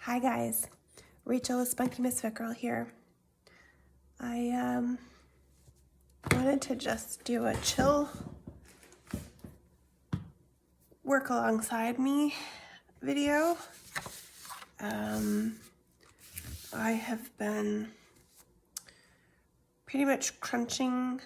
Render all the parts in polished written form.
Hi guys, Rachel, a Spunky Misfit girl here. I wanted to just do a chill work alongside me video. I have been pretty much crunching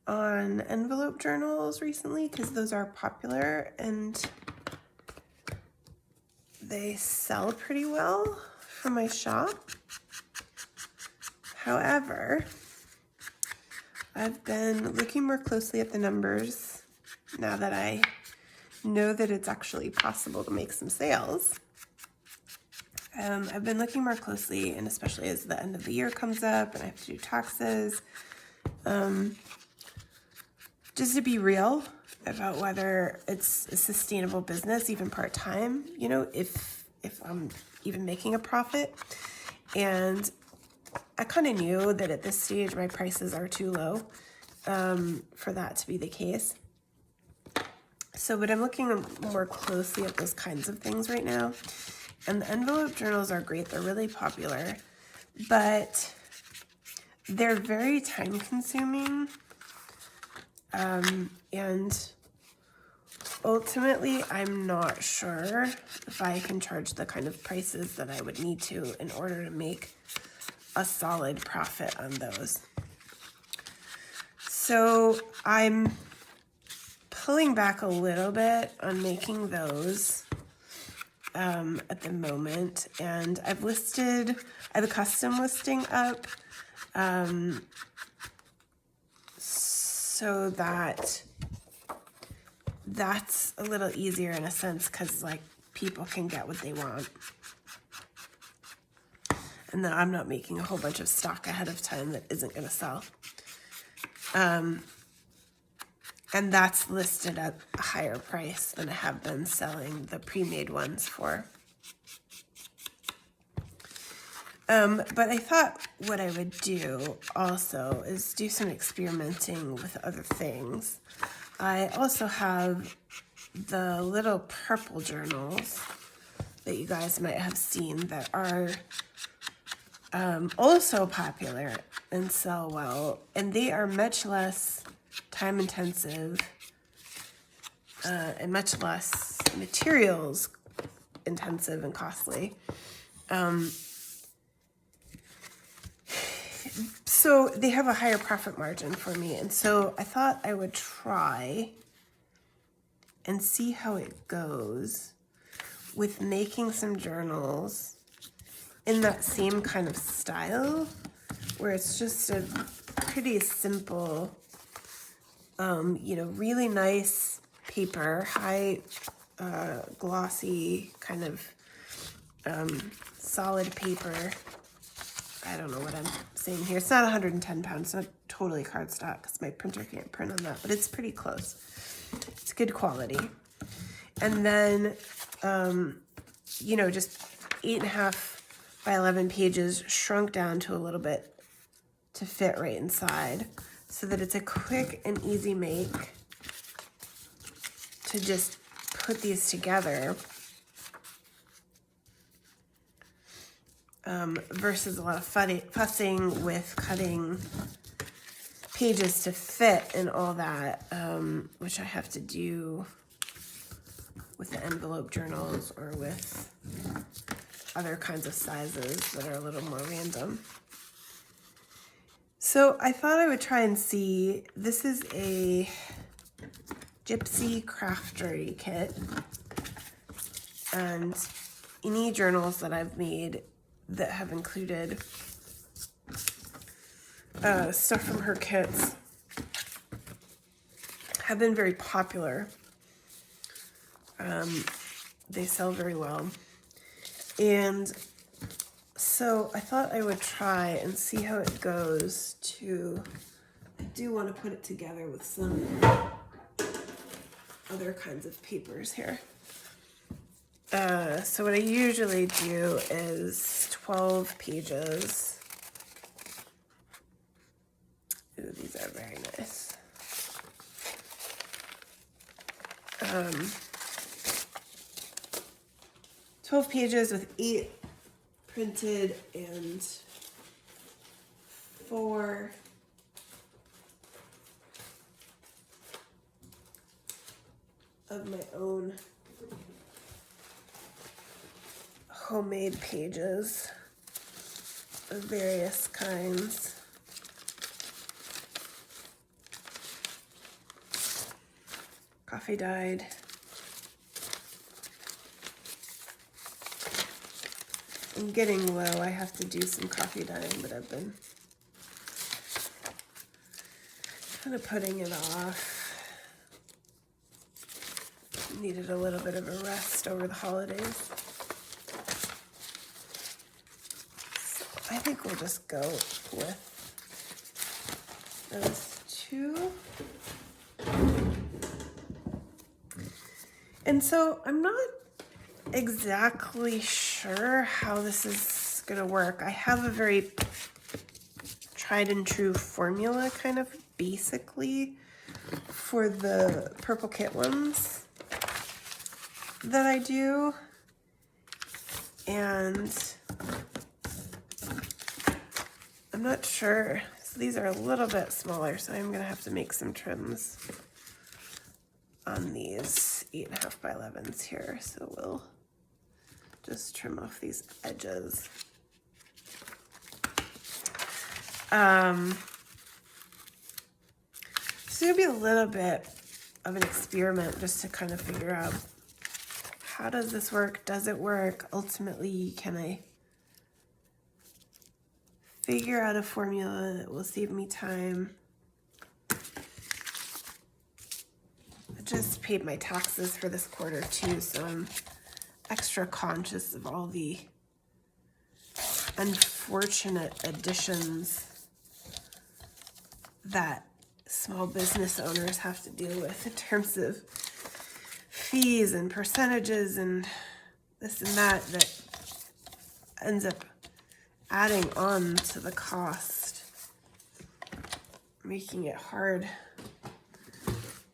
on envelope journals recently because those are popular and they sell pretty well from my shop. However, I've been looking more closely at the numbers now that I know that it's actually possible to make some sales. I've been looking more closely, and especially as the end of the year comes up and I have to do taxes, just to be real about whether it's a sustainable business, even part-time, you know, if I'm even making a profit. And I kind of knew that at this stage my prices are too low for that to be the case. But I'm looking more closely at those kinds of things right now. And the envelope journals are great. They're really popular, but they're very time consuming. And ultimately, I'm not sure if I can charge the kind of prices that I would need to in order to make a solid profit on those. So I'm pulling back a little bit on making those at the moment. And I have a custom listing up so that's a little easier in a sense because like people can get what they want. And then I'm not making a whole bunch of stock ahead of time that isn't going to sell. And that's listed at a higher price than I have been selling the pre-made ones for. But I thought what I would do also is do some experimenting with other things. I also have the little purple journals that you guys might have seen that are also popular and sell well, and they are much less time intensive and much less materials intensive and costly. So they have a higher profit margin for me, and so I thought I would try and see how it goes with making some journals in that same kind of style, where it's just a pretty simple, really nice paper, high glossy kind of solid paper. I don't know what I'm saying here. It's not 110 pounds. It's not totally cardstock because my printer can't print on that, but it's pretty close. It's good quality. And then, just 8.5 by 11 pages shrunk down to a little bit to fit right inside so that it's a quick and easy make to just put these together. Versus a lot of fussing with cutting pages to fit and all that, which I have to do with the envelope journals or with other kinds of sizes that are a little more random. So I thought I would try and see, this is a Gypsy Craftery kit, and any journals that I've made that have included stuff from her kits have been very popular. They sell very well. And so I thought I would try and see how it goes I do want to put it together with some other kinds of papers here. So what I usually do is 12 pages. Ooh, these are very nice. 12 pages with 8 printed and 4 of my own homemade pages of various kinds. Coffee dyed. I'm getting low. I have to do some coffee dyeing, but I've been kind of putting it off. Needed a little bit of a rest over the holidays. So I think we'll just go with those 2. And so I'm not exactly sure how this is gonna work. I have a very tried and true formula kind of basically for the Purple Kit ones that I do, and I'm not sure. So these are a little bit smaller, so I'm gonna have to make some trims on these 8.5 by 11s here. So we'll just trim off these edges. So it'll be a little bit of an experiment just to kind of figure out, how does this work? Does it work? Ultimately, can I figure out a formula that will save me time? I just paid my taxes for this quarter too, so I'm extra conscious of all the unfortunate additions that small business owners have to deal with in terms of fees and percentages and this and that ends up adding on to the cost, making it hard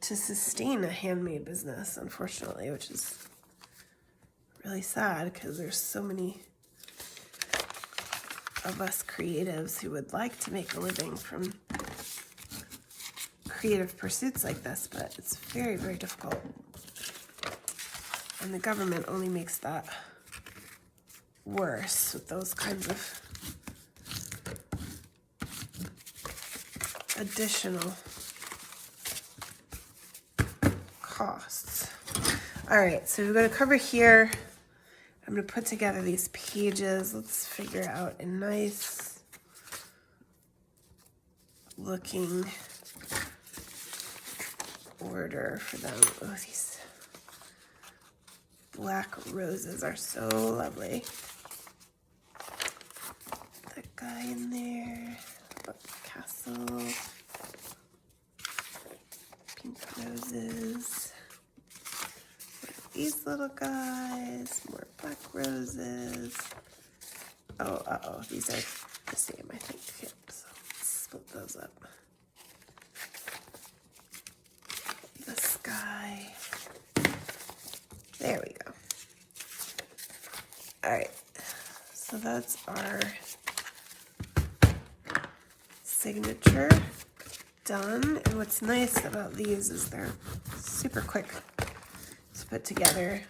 to sustain a handmade business, unfortunately, which is really sad because there's so many of us creatives who would like to make a living from creative pursuits like this, but it's very, very difficult. And the government only makes that worse with those kinds of additional costs. All right, so we're going to cover here. I'm going to put together these pages. Let's figure out a nice looking order for them. Oh, these black roses are so lovely. That guy in there, castle, pink roses. These little guys, more black roses. Oh, these are the same, I think. Yep, so let's split those up. The sky. There we go. All right, so that's our signature done. And what's nice about these is they're super quick to put together.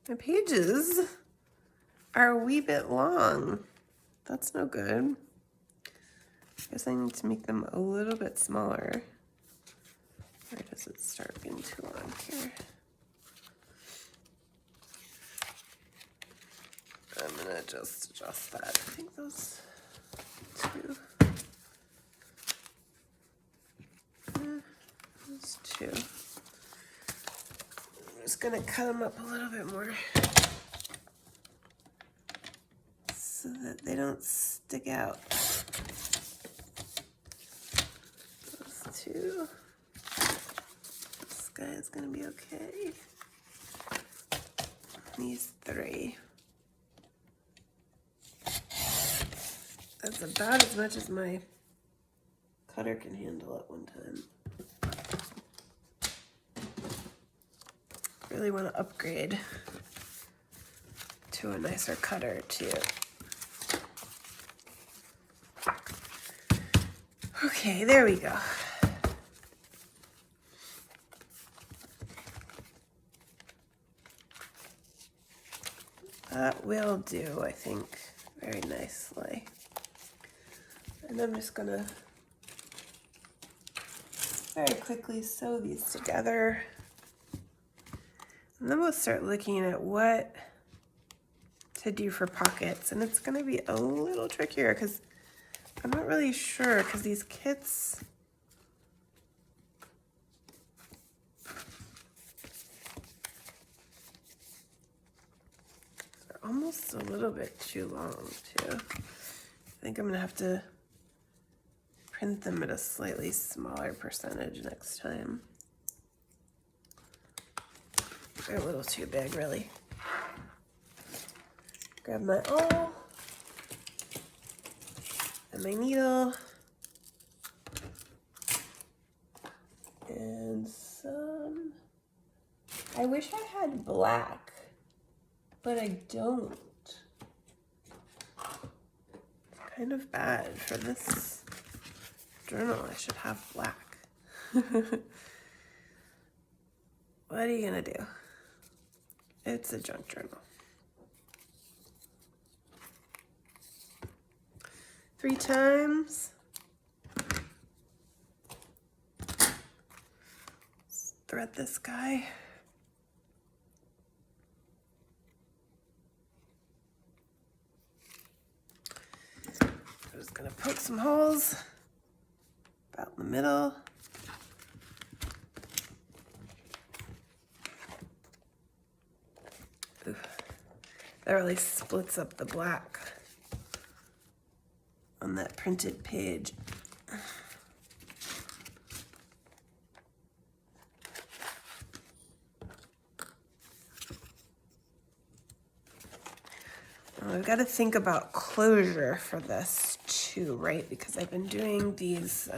My pages are a wee bit long. That's no good. I guess I need to make them a little bit smaller. Where does it start getting too long here? I'm gonna just adjust that. I think those 2. Those 2. I'm just gonna cut them up a little bit more so that they don't stick out. Those 2. This guy is gonna be okay. These 3. That's about as much as my cutter can handle at one time. Really want to upgrade to a nicer cutter too. Okay, there we go. That will do, I think, very nicely. And I'm just gonna very quickly sew these together. And then we'll start looking at what to do for pockets. And it's gonna be a little trickier because I'm not really sure, because these kits, are almost a little bit too long too. I think I'm gonna have to print them at a slightly smaller percentage next time. They're a little too big, really. Grab my awl and my needle and some. I wish I had black, but I don't. It's kind of bad for this journal. I should have black. What are you gonna do? It's a junk journal. 3 times. Let's thread this guy. I'm just gonna poke some holes about in the middle. Ooh, that really splits up the black on that printed page. I've got to think about closure for this too, right? Because I've been doing these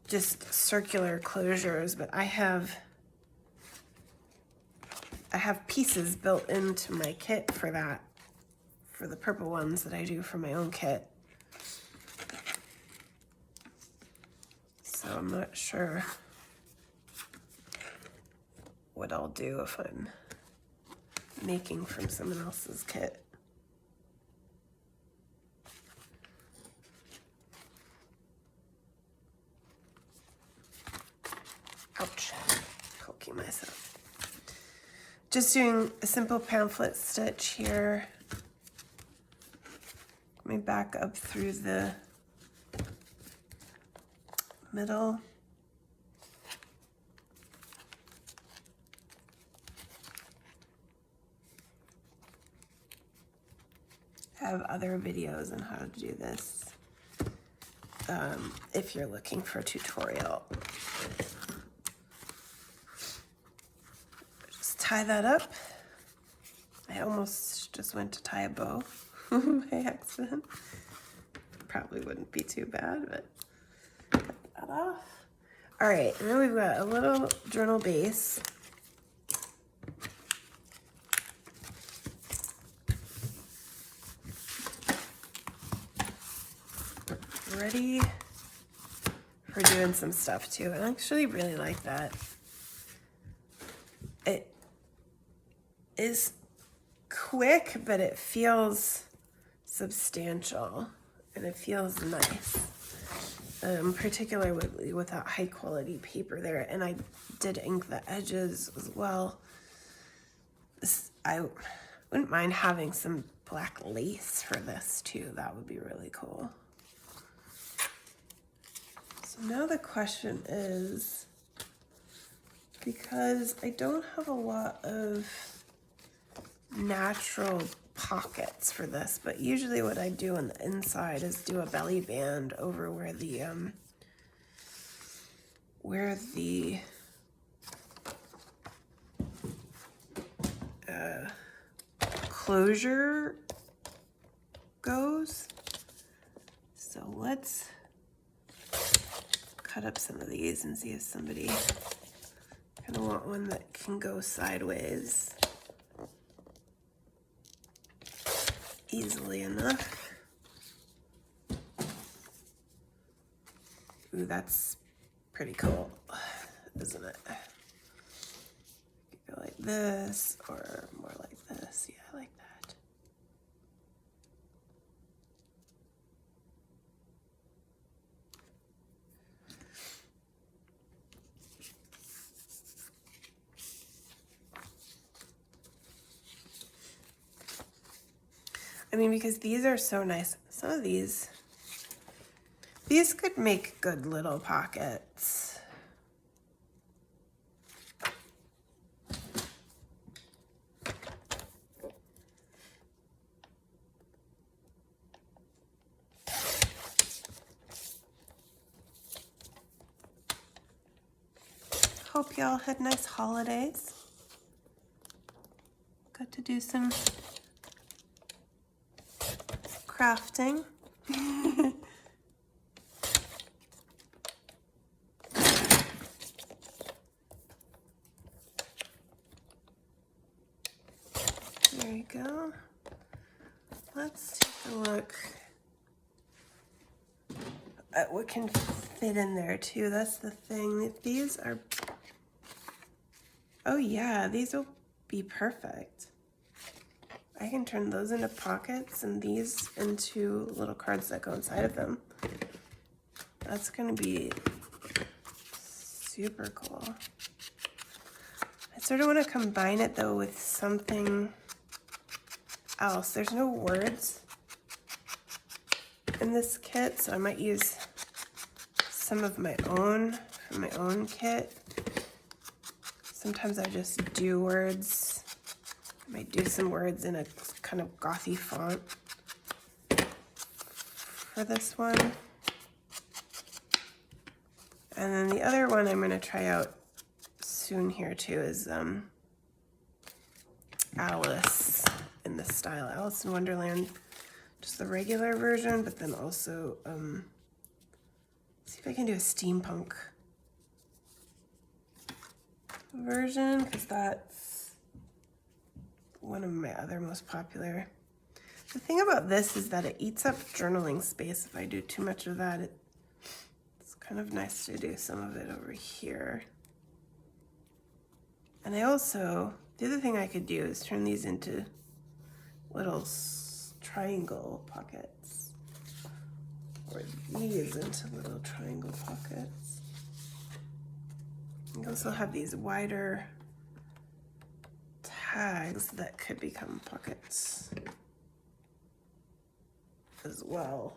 just circular closures, but I have pieces built into my kit for that, for the purple ones that I do for my own kit. So I'm not sure what I'll do if I'm making from someone else's kit. Ouch, poking myself. Just doing a simple pamphlet stitch here. Let me back up through the middle. I have other videos on how to do this if you're looking for a tutorial. Just tie that up. I almost just went to tie a bow by accident. Probably wouldn't be too bad, but cut that off. All right, and then we've got a little journal base. Ready for doing some stuff too. I actually really like that. It is quick, but it feels substantial and it feels nice. Particularly with that high quality paper there. And I did ink the edges as well. I wouldn't mind having some black lace for this too. That would be really cool. So now the question is, because I don't have a lot of natural pockets for this, but usually what I do on the inside is do a belly band over where the closure goes. So let's cut up some of these and see if somebody kind of want one that can go sideways easily enough. Ooh, that's pretty cool, isn't it? You could go like this or more like this. Yeah, I like that. I mean, because these are so nice. Some of these could make good little pockets. Hope y'all had nice holidays. Got to do some crafting. There you go. Let's take a look at what can fit in there too. That's the thing. These are, oh yeah, these will be perfect. I can turn those into pockets and these into little cards that go inside of them. That's gonna be super cool. I sort of want to combine it though with something else. There's no words in this kit, so I might use some of my own from my own kit. Sometimes I just do words. I might do some words in a kind of gothy font for this one. And then the other one I'm going to try out soon here too is Alice in this style. Alice in Wonderland, just the regular version, but then also, see if I can do a steampunk version, because that's one of my other most popular. The thing about this is that it eats up journaling space. If I do too much of that, it's kind of nice to do some of it over here. And I also, the other thing I could do is turn these into little triangle pockets, or these into little triangle pockets. You also have these wider tags that could become pockets as well.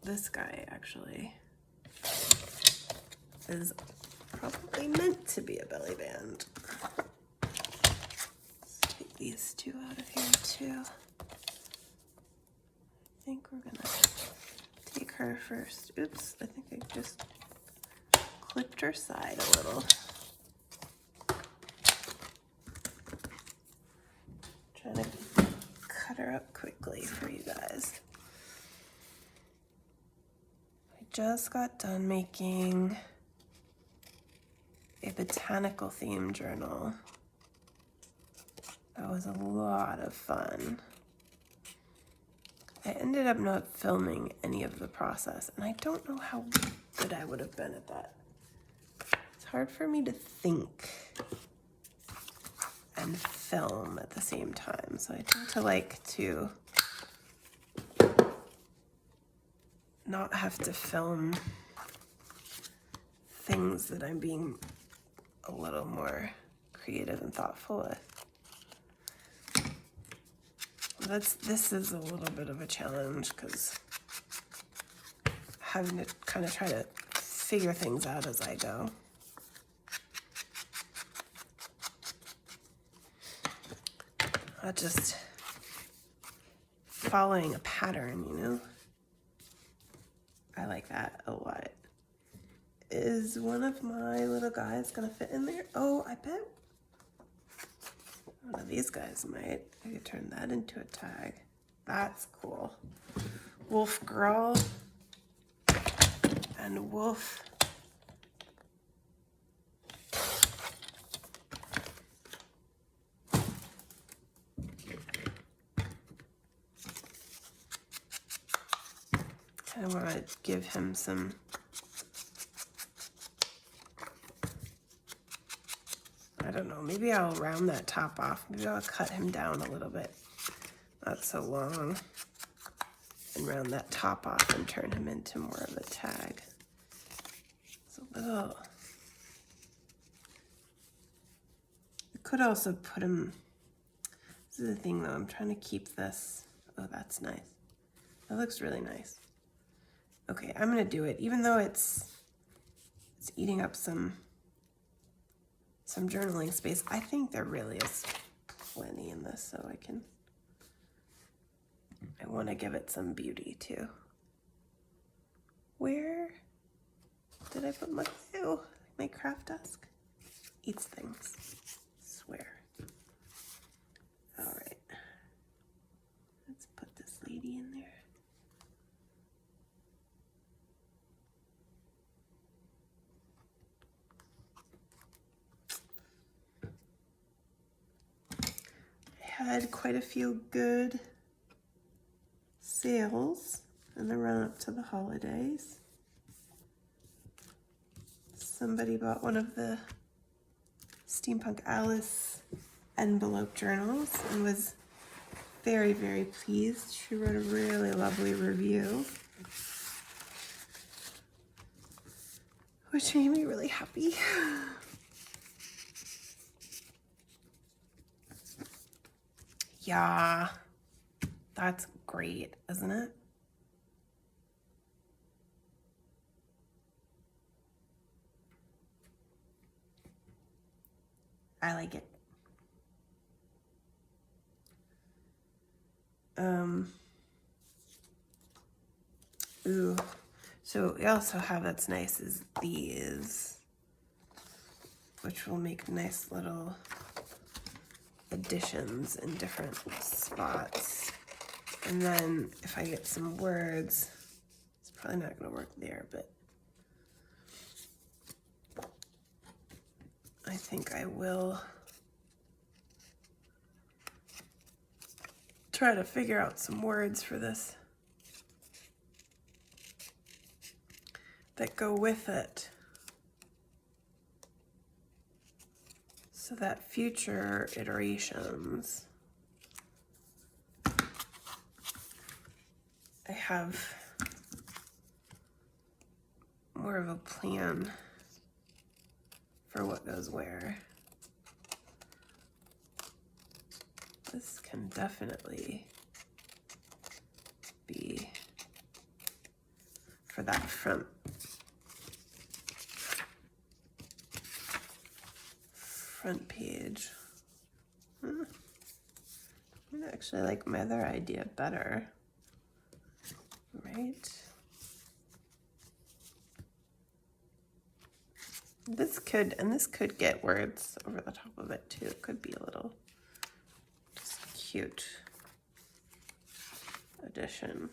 This guy actually is probably meant to be a belly band. Let's take these two out of here too. I think we're gonna take her first. Oops, I think I just clipped her side a little. Trying to cut her up quickly for you guys. I just got done making a botanical theme journal. That was a lot of fun. I ended up not filming any of the process, and I don't know how good I would have been at that. It's hard for me to think and film at the same time, so I tend to like to not have to film things that I'm being a little more creative and thoughtful with. This is a little bit of a challenge because having to kind of try to figure things out as I go. Not just following a pattern, you know? I like that a lot. Is one of my little guys gonna fit in there? Oh, I bet one of these guys might. I could turn that into a tag. That's cool. Wolf girl and wolf. I want to give him some I don't know, maybe I'll round that top off. Maybe I'll cut him down a little bit. Not so long. And round that top off and turn him into more of a tag. It's a little... I could also put him... This is the thing though, I'm trying to keep this... Oh, that's nice. That looks really nice. Okay, I'm gonna do it. Even though it's eating up some journaling space, I think there really is plenty in this, so I want to give it some beauty too. Where did I put my, ew, my craft desk? Eats things, I swear. All right, let's put this lady in there. Had quite a few good sales in the run up to the holidays. Somebody bought one of the Steampunk Alice envelope journals and was very, very pleased. She wrote a really lovely review, which made me really happy. Yeah, that's great, isn't it? I like it. Ooh, so we also have, that's nice, is these, which will make nice little additions in different spots. And then if I get some words, it's probably not going to work there, but I think I will try to figure out some words for this that go with it, so that future iterations I have more of a plan for what goes where. This can definitely be for that front page. I actually like my other idea better, right? This could get words over the top of it too. It could be a little just cute addition.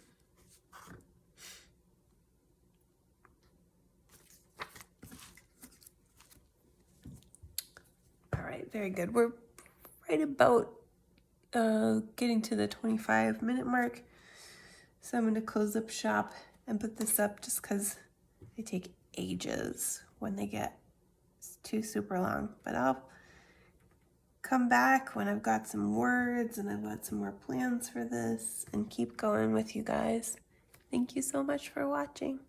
All right, very good. We're right about getting to the 25-minute mark. So I'm going to close up shop and put this up just because they take ages when they get too super long. But I'll come back when I've got some words and I've got some more plans for this and keep going with you guys. Thank you so much for watching.